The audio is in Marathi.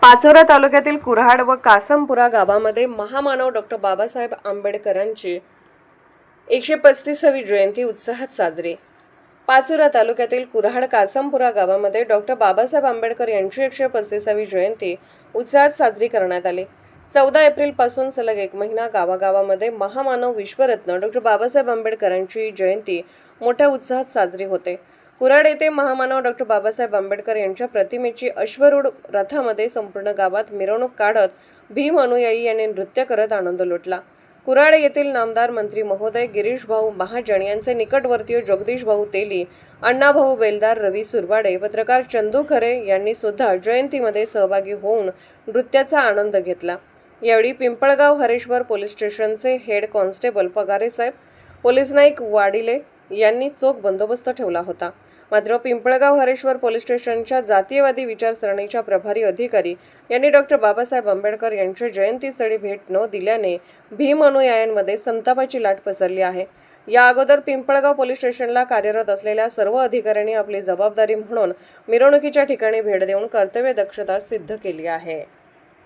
पाचोरा तालुक्यातील कुऱ्हाड व कासमपुरा गावामध्ये महामानव डॉक्टर बाबासाहेब आंबेडकरांची 135वी जयंती उत्साहात साजरी। पाचोरा तालुक्यातील कुऱ्हाड कासमपुरा गावामध्ये डॉक्टर बाबासाहेब आंबेडकर यांची 135वी जयंती उत्साहात साजरी करण्यात आली। 14 एप्रिल पासून सलग एक महिना गावागावामध्ये महामानव विश्वरत्न डॉक्टर बाबासाहेब आंबेडकरांची जयंती मोठ्या उत्साहात साजरी होते। कुऱ्हाड येथे महामानव डॉक्टर बाबासाहेब आंबेडकर यांच्या प्रतिमेची अश्वरूढ रथामध्ये संपूर्ण गावात मिरवणूक काढत भीम अनुयायी यांनी नृत्य करत आनंद लुटला। कुऱ्हाड येथील नामदार मंत्री महोदय गिरीश भाऊ महाजन यांचे निकटवर्तीय जगदीश भाऊ तेली, अण्णाभाऊ बेलदार, रवी सुरवाडे, पत्रकार चंदू खरे यांनी सुद्धा जयंतीमध्ये सहभागी होऊन नृत्याचा आनंद घेतला। यावेळी पिंपळगाव हरेश्वर पोलीस स्टेशनचे हेड कॉन्स्टेबल पगारे साहेब, पोलीस नाईक वाडिले यांनी चोख बंदोबस्त ठेवला होता। मात्र पिंपळगाव हरेश्वर पोलीस स्टेशनच्या जातीयवादी विचारसरणीच्या प्रभारी अधिकारी यांनी डॉक्टर बाबासाहेब आंबेडकर यांच्या जयंतीस्थळी भेट न दिल्याने भीम अनुयायांमध्ये संतापाची लाट पसरली आहे। या अगोदर पिंपळगाव पोलीस स्टेशनला कार्यरत असलेल्या सर्व अधिकाऱ्यांनी आपली जबाबदारी म्हणून मिरवणुकीच्या ठिकाणी भेट देऊन कर्तव्य दक्षता सिद्ध केली आहे।